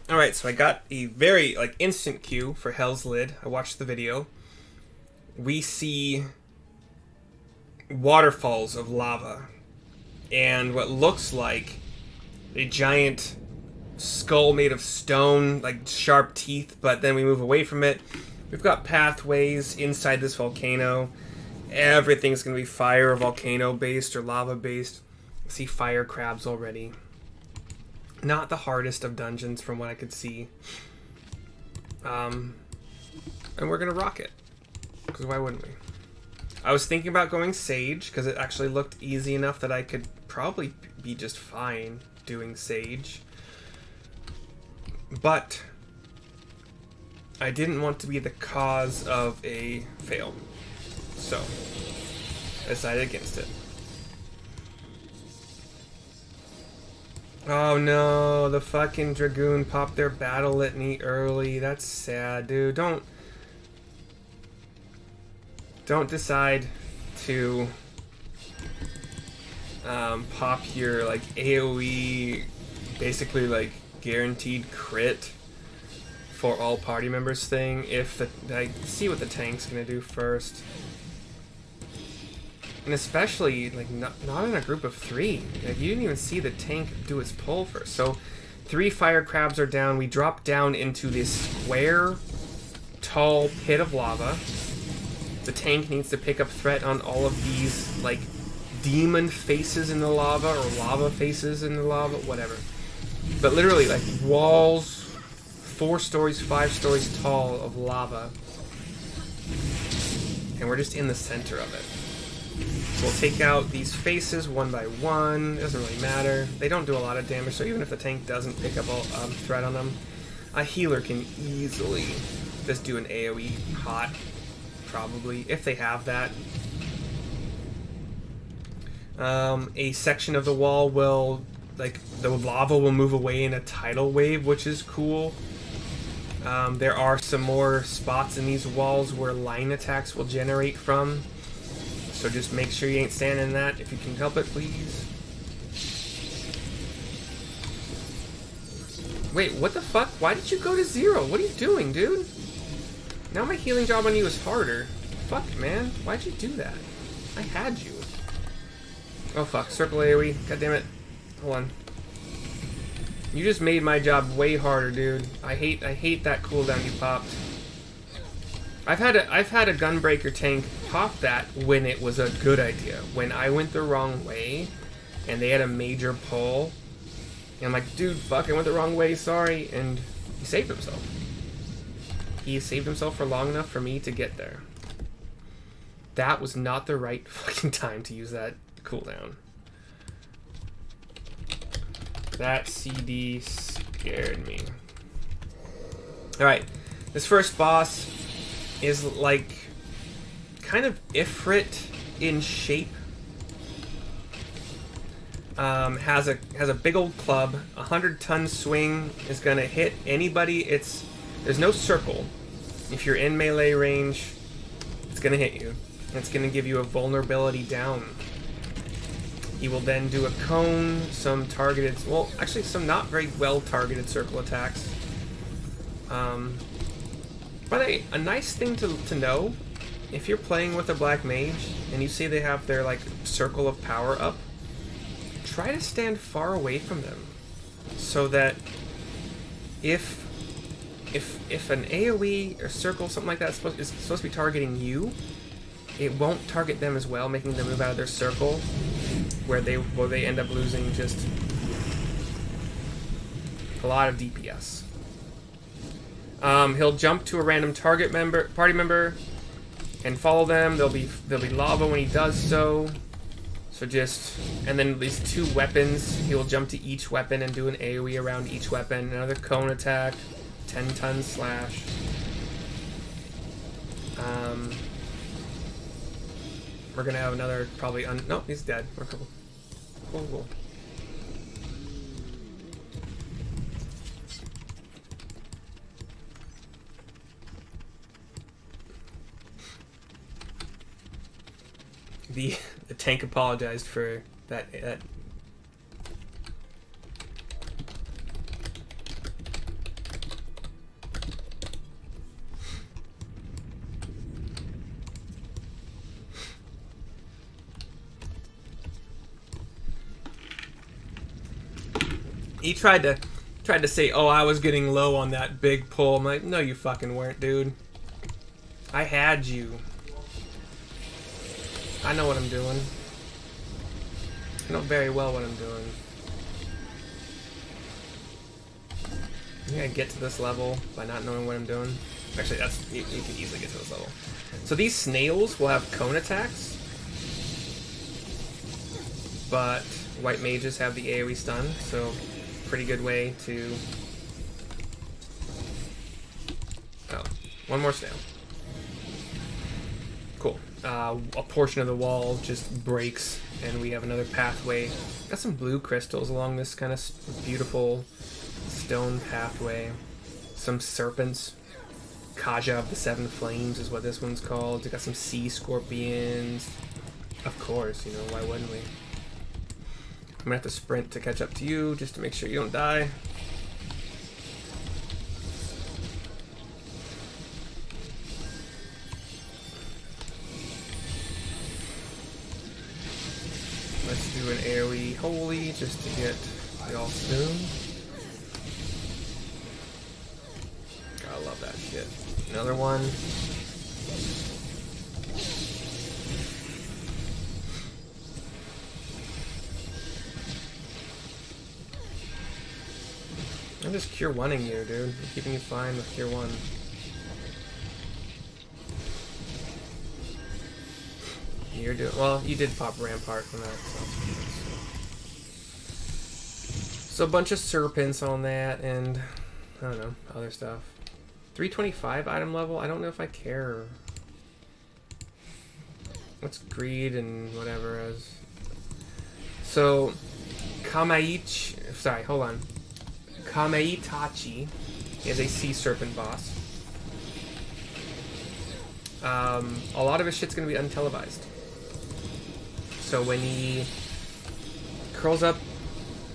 Alright, so I got a very, like, instant cue for Hell's Lid. I watched the video. We see waterfalls of lava and what looks like a giant skull made of stone, like sharp teeth, but then we move away from it. We've got pathways inside this volcano. Everything's going to be fire or volcano based or lava based. I see fire crabs already. Not the hardest of dungeons from what I could see. And we're going to rock it. Because why wouldn't we? I was thinking about going Sage, because it actually looked easy enough that I could probably be just fine doing Sage. But I didn't want to be the cause of a fail. So I decided against it. Oh no, the fucking Dragoon popped their battle litany early. That's sad, dude. Don't decide to pop your like AoE, basically like guaranteed crit for all party members thing if I see what the tank's gonna do first. And especially, like, not in a group of 3. Like, you didn't even see the tank do its pull first. So, 3 fire crabs are down. We drop down into this square, tall pit of lava. The tank needs to pick up threat on all of these, like, demon faces in the lava, or lava faces in the lava, whatever. But literally, like, walls, 4 stories, 5 stories tall of lava. And we're just in the center of it. We'll take out these faces one by one. It doesn't really matter. They don't do a lot of damage, so even if the tank doesn't pick up a threat on them, a healer can easily just do an AoE hot, probably, if they have that. A section of the wall will, like, the lava will move away in a tidal wave, which is cool. There are some more spots in these walls where line attacks will generate from. So just make sure you ain't standing in that. If you can help it, please. Wait, what the fuck? Why did you go to 0? What are you doing, dude? Now my healing job on you is harder. Fuck, man. Why'd you do that? I had you. Oh, fuck. Circle AoE. God damn it. Hold on. You just made my job way harder, dude. I hate that cooldown you popped. I've had a Gunbreaker tank pop that when it was a good idea. When I went the wrong way, and they had a major pull, and I'm like, dude, fuck, I went the wrong way, sorry, and he saved himself. He saved himself for long enough for me to get there. That was not the right fucking time to use that cooldown. That CD scared me. Alright, this first boss is like kind of Ifrit in shape. Has a big old club. 100-ton swing is gonna hit anybody. There's no circle. If you're in melee range, it's gonna hit you. And it's gonna give you a vulnerability down. He will then do a cone, some targeted, well, actually some not very well targeted circle attacks. By the way, a nice thing to know, if you're playing with a black mage and you see they have their like circle of power up, try to stand far away from them, so that if an AoE or circle, something like that, is supposed to be targeting you, it won't target them as well, making them move out of their circle, where they end up losing just a lot of DPS. He'll jump to a random party member, and follow them. There'll be lava when he does so. And then these 2 weapons. He'll jump to each weapon and do an AoE around each weapon. Another cone attack, 10-ton slash. We're gonna have another probably nope, he's dead. We're cool. Cool. The tank apologized for that. He tried to say, oh, I was getting low on that big pull. I'm like, no, you fucking weren't, dude. I had you. I know what I'm doing. I know very well what I'm doing. I think I get to this level by not knowing what I'm doing. Actually, you can easily get to this level. So these snails will have cone attacks, but white mages have the AoE stun, so pretty good way to... Oh, one more snail. Cool. A portion of the wall just breaks, and we have another pathway. Got some blue crystals along this kind of beautiful stone pathway. Some serpents. Kaja of the Seven Flames is what this one's called. We got some sea scorpions. Of course, you know, why wouldn't we? I'm gonna have to sprint to catch up to you just to make sure you don't die. Let's do an AoE holy just to get y'all soon. I love that shit. Another one. I'm just cure oneing you, dude. I'm keeping you fine with cure one. You're doing well. You did pop Rampart from that. So a bunch of serpents on that, and I don't know, other stuff. 325 item level. I don't know if I care. What's greed and whatever as. So Kamaichi. Sorry, hold on. Kamaitachi is a sea serpent boss. A lot of his shit's gonna be untelevised. So when he curls up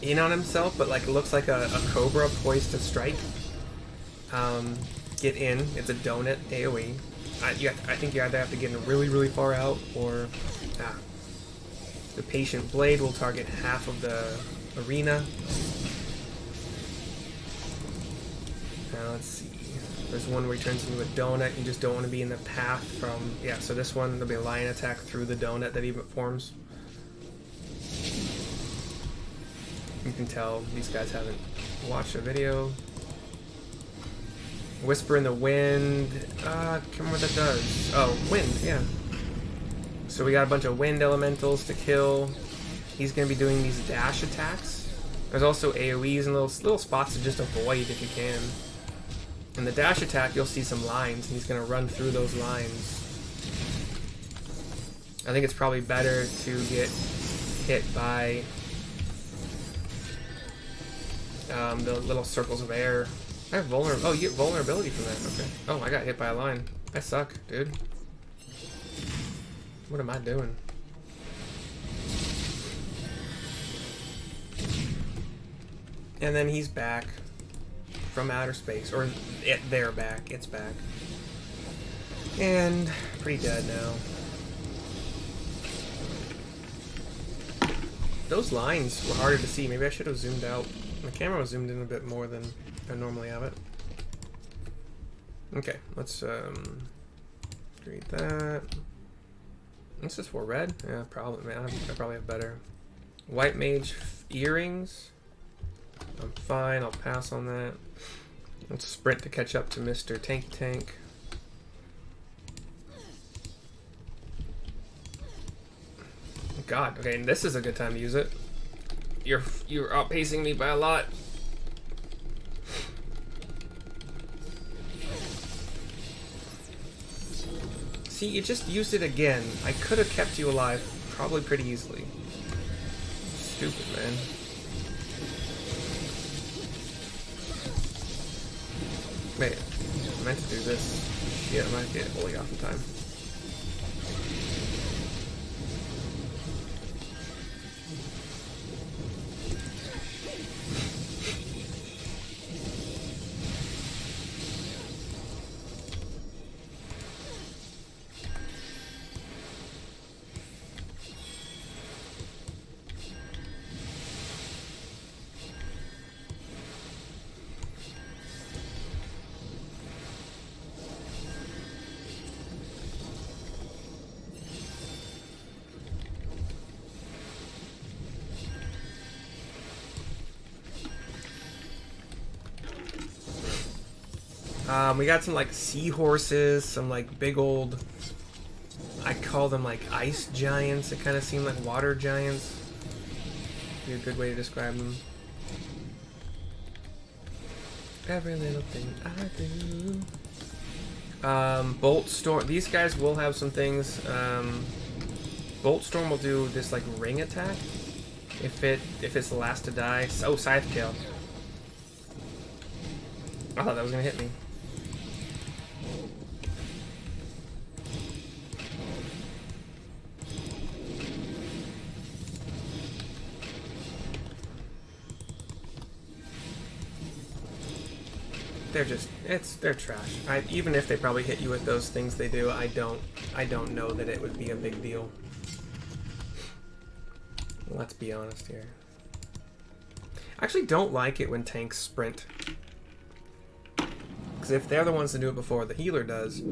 in on himself, but like it looks like a cobra poised to strike, get in. It's a donut AoE. I think you either have to get in really, really far out, or the patient blade will target half of the arena. Now let's see. There's one where he turns into a donut. You just don't want to be in the path from... Yeah, so this one, there'll be a lion attack through the donut that he forms. You can tell these guys haven't watched the video. Whisper in the wind. Can't remember what that does. Oh, wind, yeah. So we got a bunch of wind elementals to kill. He's going to be doing these dash attacks. There's also AoEs and little spots to just avoid if you can. In the dash attack, you'll see some lines, and he's going to run through those lines. I think it's probably better to get hit by the little circles of air. I have vulnerability. Oh, you get vulnerability from that. Okay. Oh, I got hit by a line. I suck, dude. What am I doing? And then he's back from outer space, or they're back. It's back, and pretty dead now. Those lines were harder to see. Maybe I should have zoomed out. My camera was zoomed in a bit more than I normally have it. Okay, let's read that. What's this for? Red? Yeah, probably. Man, I probably have better. White mage earrings. I'm fine. I'll pass on that. Let's sprint to catch up to Mr. Tanky Tank. God. Okay, and this is a good time to use it. You're outpacing me by a lot. See, you just used it again. I could have kept you alive probably pretty easily. Stupid, man. Wait, I meant to do this. Yeah, I might get holy off in time. We got some like seahorses, some like big old, I call them like ice giants. They kind of seem like water giants. Be a good way to describe them. Every little thing I do. Bolt Storm. These guys will have some things. Bolt Storm will do this like ring attack if it's the last to die. Oh, Scythe Kill. I thought that was gonna hit me. They're trash. Even if they probably hit you with those things they do, I don't know that it would be a big deal. Let's be honest here. I actually don't like it when tanks sprint. Because if they're the ones that do it before the healer does,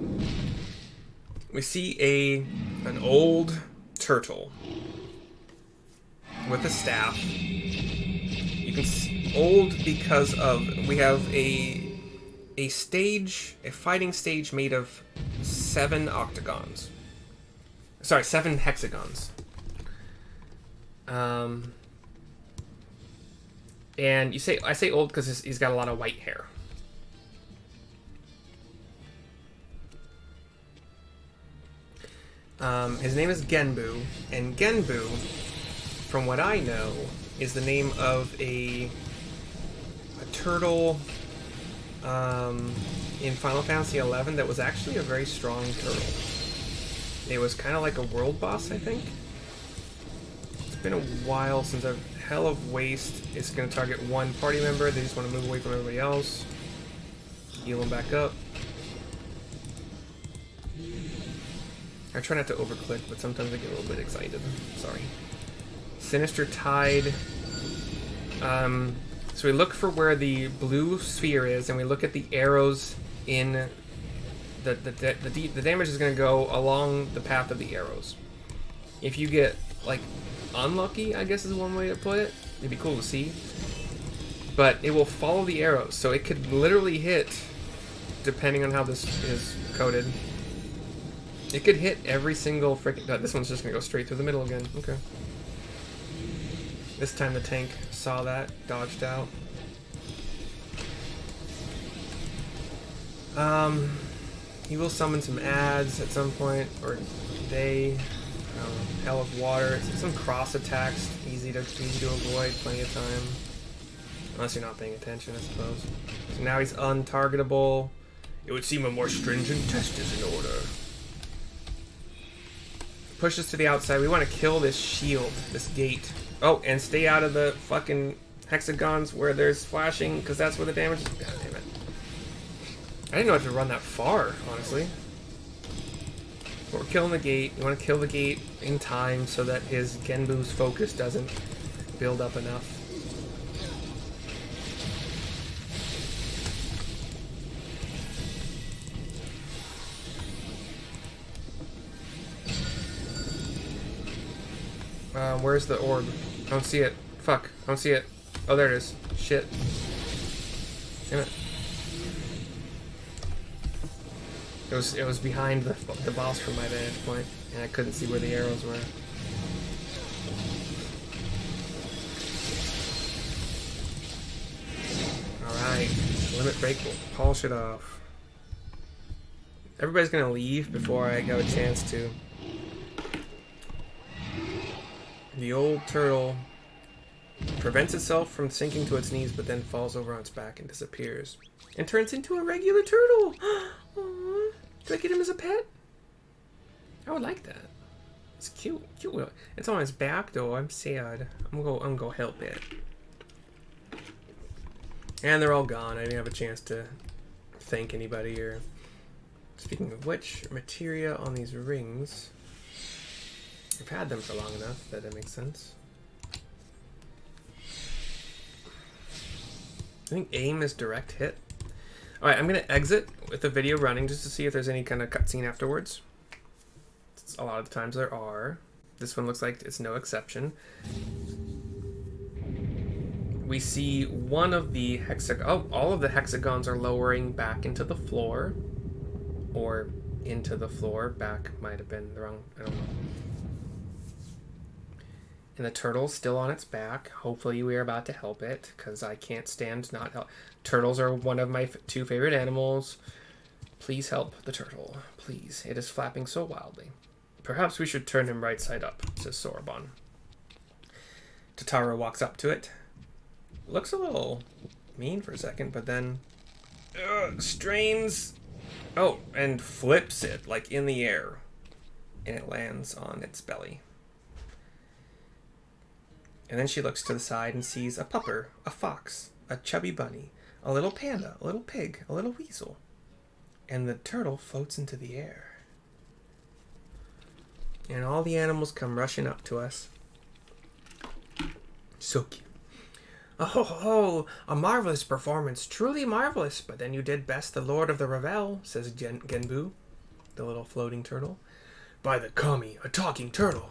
we see an old turtle with a staff. You can see old because of we have a fighting stage made of 7 octagons. Sorry, 7 hexagons. And I say old because he's got a lot of white hair. His name is Genbu, and Genbu, from what I know, is the name of a turtle in Final Fantasy XI that was actually a very strong turtle. It was kind of like a world boss, I think. It's been a while since I've... Hell of Waste is going to target one party member. They just want to move away from everybody else. Heal them back up. I try not to overclick, but sometimes I get a little bit excited. Sorry. Sinister Tide. So we look for where the blue sphere is, and we look at the arrows in... The damage is going to go along the path of the arrows. If you get, like, unlucky, I guess is one way to put it. It'd be cool to see. But it will follow the arrows, so it could literally hit, depending on how this is coded. It could hit every single freaking... this one's just going to go straight through the middle again. Okay. This time the tank saw that, dodged out. He will summon some ads at some point, or they... Hell of Water. It's some cross attacks, easy to avoid, plenty of time. Unless you're not paying attention, I suppose. So now he's untargetable. It would seem a more stringent test is in order. Push us to the outside. We want to kill this shield, this gate. Oh, and stay out of the fucking hexagons where there's flashing, because that's where the damage is. God damn it. I didn't know I had to run that far, honestly. But we're killing the gate. You want to kill the gate in time so that his Genbu's focus doesn't build up enough. Where's the orb? I don't see it. Fuck. I don't see it. Oh, there it is. Shit. Damn it. It was behind the boss from my vantage point, and I couldn't see where the arrows were. Alright. Limit break. We'll polish it off. Everybody's gonna leave before I get a chance to. The old turtle prevents itself from sinking to its knees, but then falls over on its back and disappears. And turns into a regular turtle! Aww. Do I get him as a pet? I would like that. It's cute. Cute. It's on its back, though. I'm sad. I'm gonna go help it. And they're all gone. I didn't have a chance to thank anybody or... Speaking of which, materia on these rings... I've had them for long enough that it makes sense. I think aim is direct hit. Alright, I'm going to exit with the video running just to see if there's any kind of cutscene afterwards. A lot of the times there are. This one looks like it's no exception. we see one of the all of the hexagons are lowering back into the floor. Or into the floor. Back might have been the wrong, I don't know. And the turtle's still on its back. Hopefully we are about to help it, because I can't stand not help. Turtles are one of my two favorite animals. Please help the turtle. Please. It is flapping so wildly. Perhaps we should turn him right side up, says Sorobon. Totaro walks up to it. Looks a little mean for a second, but then strains. Oh, and flips it, like in the air. And it lands on its belly. And then she looks to the side and sees a pupper, a fox, a chubby bunny, a little panda, a little pig, a little weasel. And the turtle floats into the air. And all the animals come rushing up to us. So cute. Oh, a marvelous performance, truly marvelous. But then you did best the Lord of the Revel, says Genbu, the little floating turtle. By the kami, a talking turtle.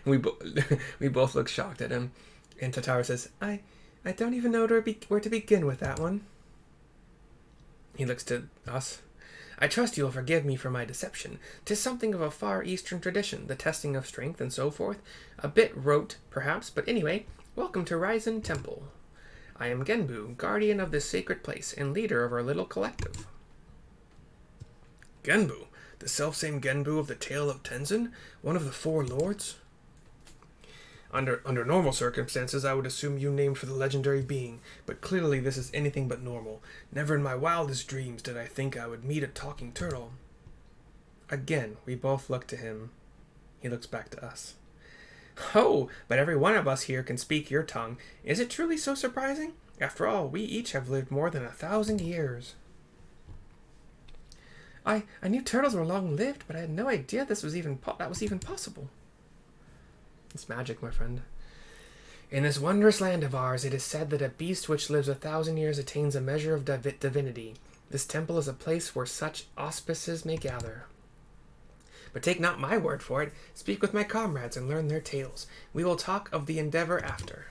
we both look shocked at him, and Totaro says, I don't even know where to begin with that one. He looks to us. I trust you will forgive me for my deception. 'Tis something of a far eastern tradition, the testing of strength and so forth. A bit rote, perhaps, but anyway, welcome to Ryzen Temple. I am Genbu, guardian of this sacred place, and leader of our little collective. Genbu? The selfsame Genbu of the Tale of Tenzin? One of the four lords? Under normal circumstances, I would assume you named for the legendary being, but clearly this is anything but normal. Never in my wildest dreams did I think I would meet a talking turtle. Again, we both look to him. He looks back to us. Oh, but every one of us here can speak your tongue. Is it truly so surprising? After all, we each have lived more than 1,000 years. I knew turtles were long-lived, but I had no idea that was even possible. It's magic, my friend. In this wondrous land of ours, it is said that a beast which lives 1,000 years attains a measure of divinity. This temple is a place where such auspices may gather. But take not my word for it. Speak with my comrades and learn their tales. We will talk of the endeavor after.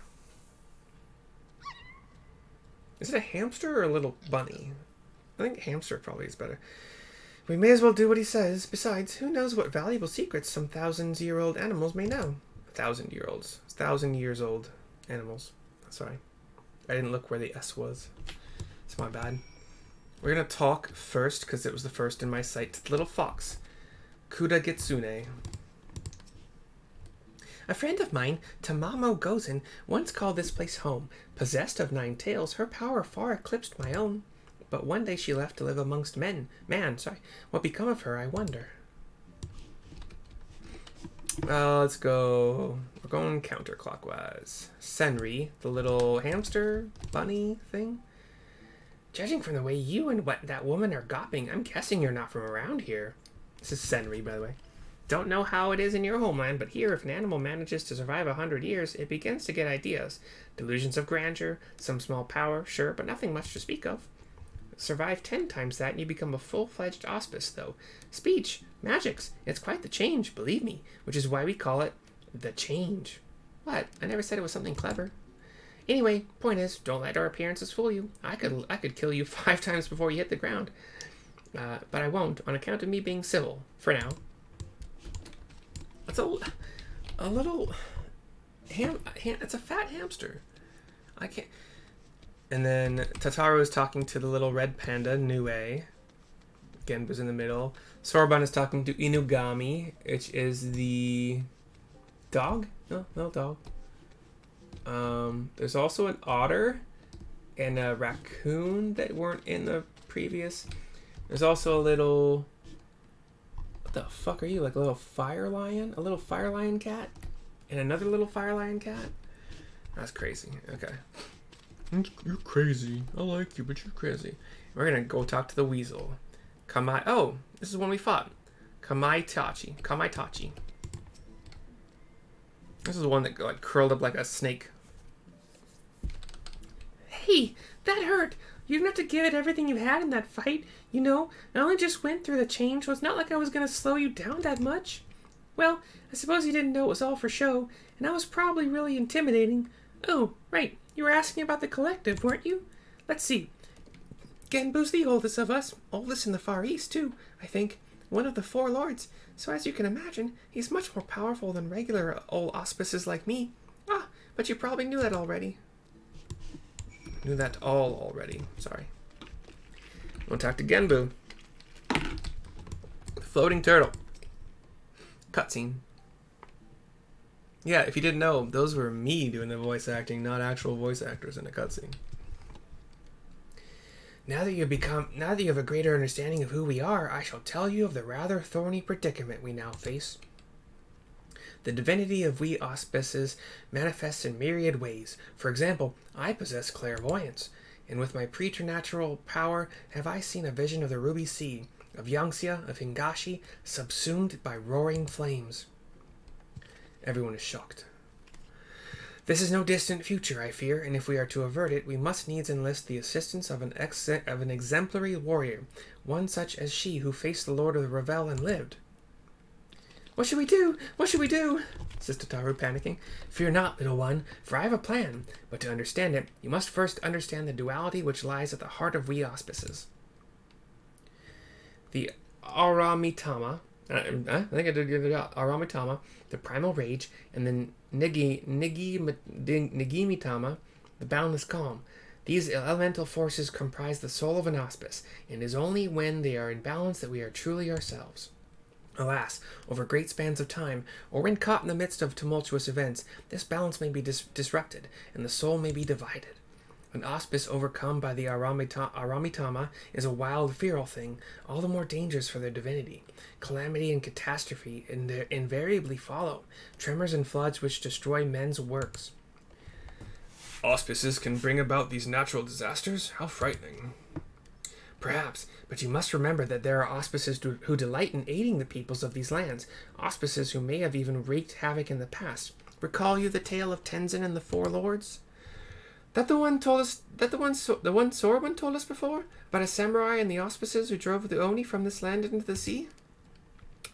Is it a hamster or a little bunny? I think hamster probably is better. We may as well do what he says. Besides, who knows what valuable secrets some 1,000-year-old animals may know? 1,000-year-olds. 1,000 years old animals. Sorry. I didn't look where the S was. It's my bad. We're going to talk first, because it was the first in my sight, to the little fox. Kuda Gitsune. A friend of mine, Tamamo Gozen, once called this place home. Possessed of 9 tails, her power far eclipsed my own. But one day she left to live amongst sorry. What become of her, I wonder. Let's go. We're going counterclockwise. Senri, the little hamster bunny thing. Judging from the way you and that woman are gopping, I'm guessing you're not from around here. This is Senri, by the way. Don't know how it is in your homeland, but here, if an animal manages to survive 100 years, it begins to get ideas. Delusions of grandeur, some small power, sure, but nothing much to speak of. Survive 10 times that and you become a full-fledged auspice, though. Speech, magics, it's quite the change, believe me, which is why we call it the change. What? I never said it was something clever. Anyway, point is, don't let our appearances fool you. I could kill you 5 times before you hit the ground. But I won't, on account of me being civil, for now. It's a little it's a fat hamster. I can't. And then Totaro is talking to the little red panda, Nue. Genbu's in the middle. Sorobon is talking to Inugami, which is the dog? No dog. There's also an otter and a raccoon that weren't in the previous. There's also a little... What the fuck are you? Like a little fire lion? A little fire lion cat? And another little fire lion cat? That's crazy. Okay. You're crazy. I like you, but you're crazy. We're gonna go talk to the weasel. Oh, this is when we fought. Kamaitachi. This is the one that like curled up like a snake. Hey, that hurt. You didn't have to give it everything you had in that fight. You know, I only just went through the change, so it's not like I was gonna slow you down that much. Well, I suppose you didn't know it was all for show, and I was probably really intimidating. Oh, right, you were asking about the collective, weren't you? Let's see. Genbu's the oldest of us, oldest in the Far East, too, I think. One of the four lords, so as you can imagine, he's much more powerful than regular old auspices like me. Ah, but you probably knew that already. Knew that all already. Sorry. We'll talk to Genbu. Floating turtle. Cutscene. Yeah, if you didn't know, those were me doing the voice acting, not actual voice actors in a cutscene. Now that you have a greater understanding of who we are, I shall tell you of the rather thorny predicament we now face. The divinity of we auspices manifests in myriad ways. For example, I possess clairvoyance, and with my preternatural power have I seen a vision of the ruby sea, of Yangxia, of Hingashi, subsumed by roaring flames. Everyone is shocked. This is no distant future, I fear, and if we are to avert it, we must needs enlist the assistance of an exemplary warrior, one such as she who faced the Lord of the Revel and lived. What should we do? What should we do? Says Tataru, panicking. Fear not, little one, for I have a plan, but to understand it, you must first understand the duality which lies at the heart of we auspices. The Aramitama, I think I did get it out. Aramitama, the primal rage, and the Nigimitama, the boundless calm. These elemental forces comprise the soul of an auspice, and it is only when they are in balance that we are truly ourselves. Alas, over great spans of time, or when caught in the midst of tumultuous events, this balance may be disrupted, and the soul may be divided. An auspice overcome by the Aramitama is a wild, feral thing, all the more dangerous for their divinity. Calamity and catastrophe invariably follow, tremors and floods which destroy men's works. Auspices can bring about these natural disasters? How frightening. Perhaps, but you must remember that there are auspices who delight in aiding the peoples of these lands, auspices who may have even wreaked havoc in the past. Recall you the tale of Tenzin and the Four Lords? The one Sorwin told us before? About a samurai and the auspices who drove the Oni from this land into the sea?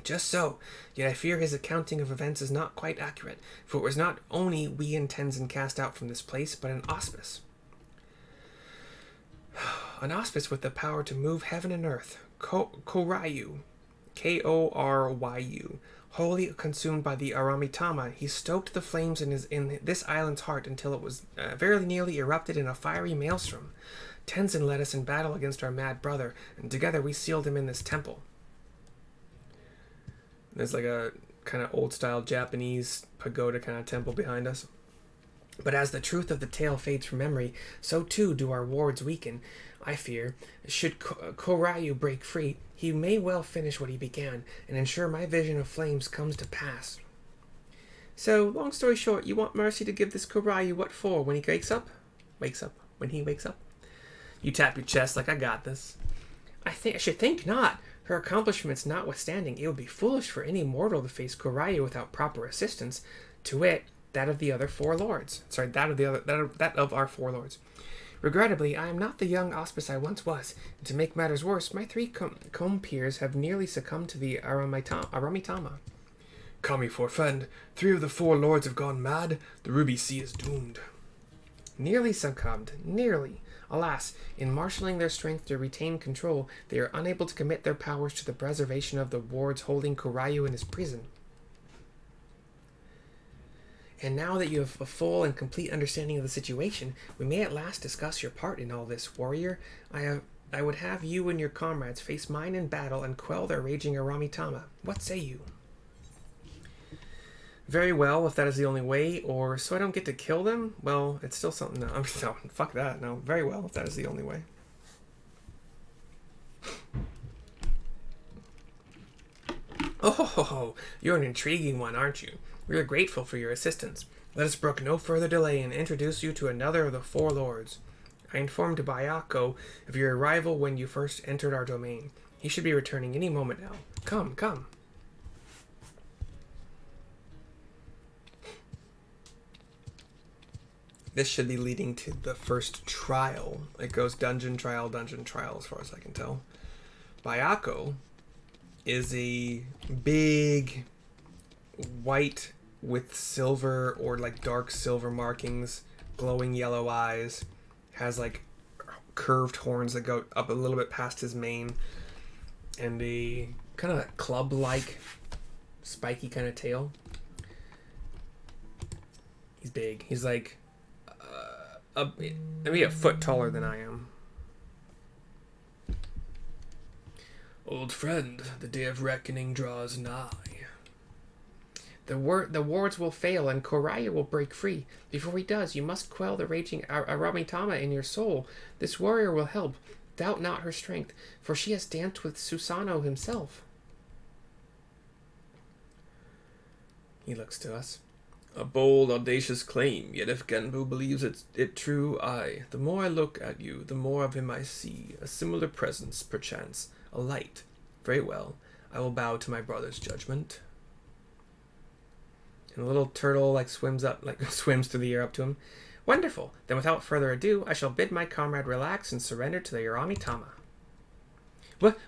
Just so, yet I fear his accounting of events is not quite accurate, for it was not Oni we and Tenzin cast out from this place, but an auspice. An auspice with the power to move heaven and earth, Koryu, Koryu, wholly consumed by the Aramitama, he stoked the flames in this island's heart until it was very nearly erupted in a fiery maelstrom. Tenzin led us in battle against our mad brother, and together we sealed him in this temple. There's like a kind of old-style Japanese pagoda kind of temple behind us. But as the truth of the tale fades from memory, so too do our wards weaken. I fear, should Koryu break free, he may well finish what he began, and ensure my vision of flames comes to pass. So, long story short, you want Mercy to give this Koryu what for when he wakes up? When he wakes up? You tap your chest like, I got this. I should think not. Her accomplishments notwithstanding, it would be foolish for any mortal to face Koryu without proper assistance, to wit, that of the other four lords. Sorry, that of our four lords. Regrettably, I am not the young auspice I once was, and to make matters worse, my three compeers have nearly succumbed to the Aramitama. Kami forfend, 3 of the 4 lords have gone mad, the Ruby Sea is doomed. Nearly succumbed, nearly. Alas, in marshalling their strength to retain control, they are unable to commit their powers to the preservation of the wards holding Koryu in his prison. And now that you have a full and complete understanding of the situation, we may at last discuss your part in all this, warrior. I would have you and your comrades face mine in battle and quell their raging Aramitama. What say you? Very well, if that is the only way, or so I don't get to kill them? Well, it's still something. No, fuck that. No, very well, if that is the only way. Oh, you're an intriguing one, aren't you? We are grateful for your assistance. Let us brook no further delay and introduce you to another of the 4 lords. I informed Bayako of your arrival when you first entered our domain. He should be returning any moment now. Come. This should be leading to the first trial. It goes dungeon trial, as far as I can tell. Bayako is a big white with silver or like dark silver markings, glowing yellow eyes, has like curved horns that go up a little bit past his mane, and a kind of club-like spiky kind of tail. He's big. He's like maybe a foot taller than I am. Old friend, the day of reckoning draws nigh. The wards will fail and Koraya will break free. Before he does, you must quell the raging Aramitama in your soul. This warrior will help. Doubt not her strength, for she has danced with Susanoo himself. He looks to us. A bold, audacious claim, yet if Genbu believes it true, the more I look at you, the more of him I see. A similar presence, perchance. A light. Very well. I will bow to my brother's judgment. And a little turtle swims through the air up to him. Wonderful. Then without further ado, I shall bid my comrade relax and surrender to the Aramitama.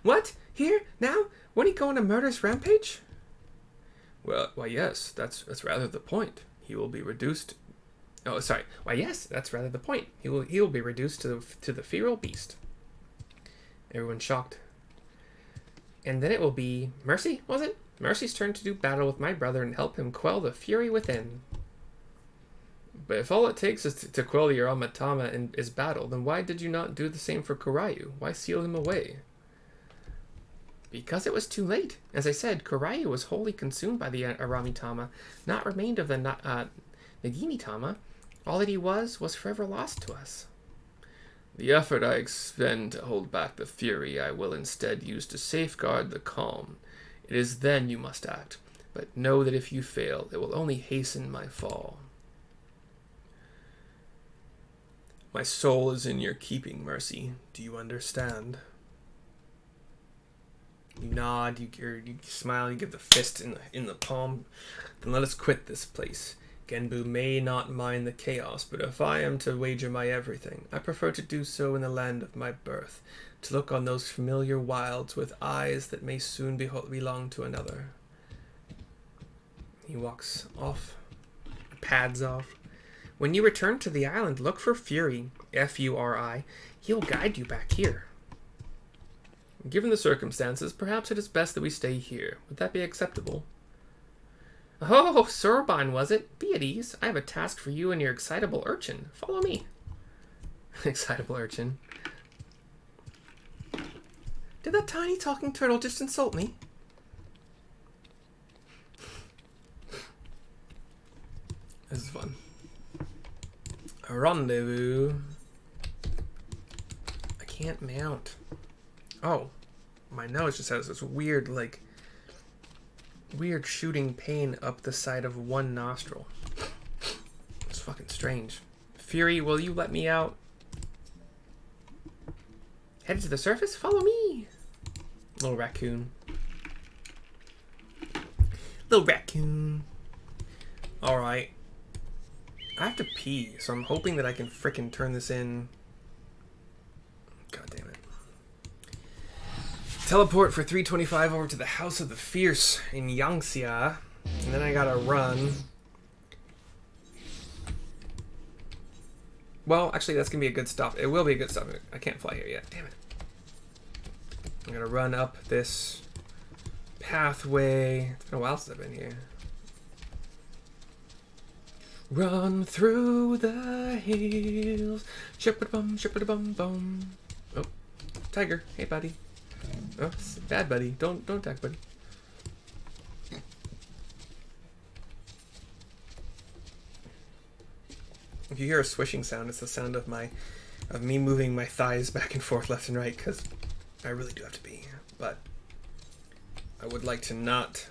What? Here? Now? When he go on a murderous rampage? Well, why yes, that's rather the point. He will be reduced. Oh, sorry. Why yes, that's rather the point. He will be reduced to the feral beast. Everyone's shocked. And then it will be Mercy, was it? Mercy's turn to do battle with my brother and help him quell the fury within. But if all it takes is to quell the Aramitama in his battle, then why did you not do the same for Koryu? Why seal him away? Because it was too late. As I said, Koryu was wholly consumed by the Aramitama, not remained of the Naginitama. All that he was forever lost to us. The effort I expend to hold back the fury I will instead use to safeguard the calm. It is then you must act, but know that if you fail, it will only hasten my fall. My soul is in your keeping, Mercy. Do you understand? You nod, you smile, you give the fist in the palm. Then let us quit this place. Genbu may not mind the chaos, but if I am to wager my everything, I prefer to do so in the land of my birth, to look on those familiar wilds with eyes that may soon belong to another. He walks off, pads off. When you return to the island, look for Fury, F-U-R-I. He'll guide you back here. Given the circumstances, perhaps it is best that we stay here. Would that be acceptable? Oh, Sorbonne, was it? Be at ease. I have a task for you and your excitable urchin. Follow me. Excitable urchin. Did that tiny talking turtle just insult me? This is fun. A rendezvous. I can't mount. Oh, my nose just has this weird, weird shooting pain up the side of one nostril. It's fucking strange. Fury, will you let me out? Headed to the surface? Follow me! Little raccoon. Little raccoon. Alright. I have to pee, so I'm hoping that I can frickin' turn this in. God damn it. Teleport for 325 over to the House of the Fierce in Yangxia. And then I gotta run. Well, actually, that's gonna be a good stop. It will be a good stop. I can't fly here yet. Damn it. I'm gonna run up this pathway. It's been a while since I've been here. Run through the hills. Ship-a-bum, ship-a-bum-bum. Oh, tiger. Hey, buddy. Oh, bad buddy. Don't attack, buddy. If you hear a swishing sound, it's the sound of me moving my thighs back and forth, left and right, because I really do have to pee. But I would like to not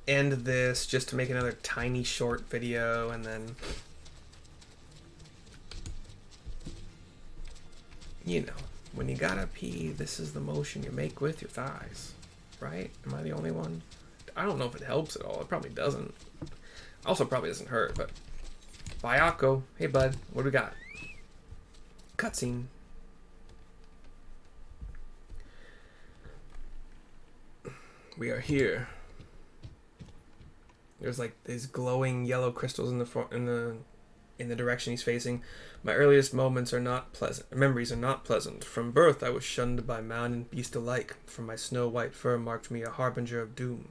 end this just to make another tiny short video, and then, you know, when you gotta pee, this is the motion you make with your thighs, right? Am I the only one? I don't know if it helps at all. It probably doesn't. Also probably doesn't hurt, but Bayako, hey bud, what do we got? Cutscene. We are here. There's like these glowing yellow crystals in the direction he's facing. My earliest moments are not pleasant. Memories are not pleasant. From birth, I was shunned by man and beast alike. For my snow-white fur marked me a harbinger of doom.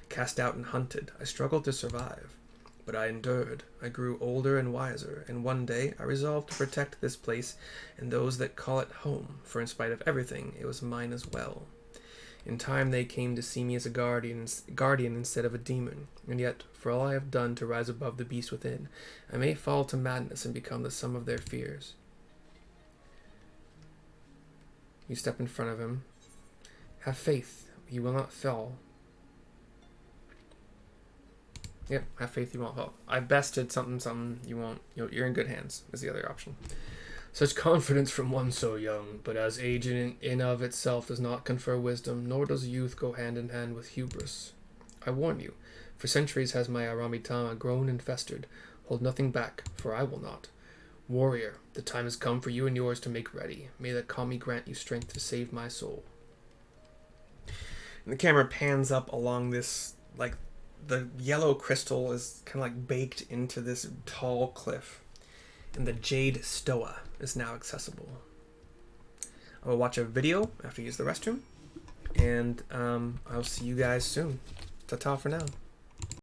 Cast out and hunted, I struggled to survive. But I endured. I grew older and wiser, and one day I resolved to protect this place and those that call it home, for in spite of everything, it was mine as well. In time they came to see me as a guardian instead of a demon, and yet, for all I have done to rise above the beast within, I may fall to madness and become the sum of their fears. You step in front of him. Have faith, you will not fall. Yep, have faith, you won't fall. I've bested something, you won't. You're in good hands, is the other option. Such confidence from one so young, but as age in of itself does not confer wisdom, nor does youth go hand in hand with hubris. I warn you, for centuries has my Aramitama grown and festered. Hold nothing back, for I will not. Warrior, the time has come for you and yours to make ready. May the Kami grant you strength to save my soul. And the camera pans up along this, like, the yellow crystal is kind of like baked into this tall cliff. And the Jade Stoa is now accessible. I will watch a video after I use the restroom. And I'll see you guys soon. Ta-ta for now.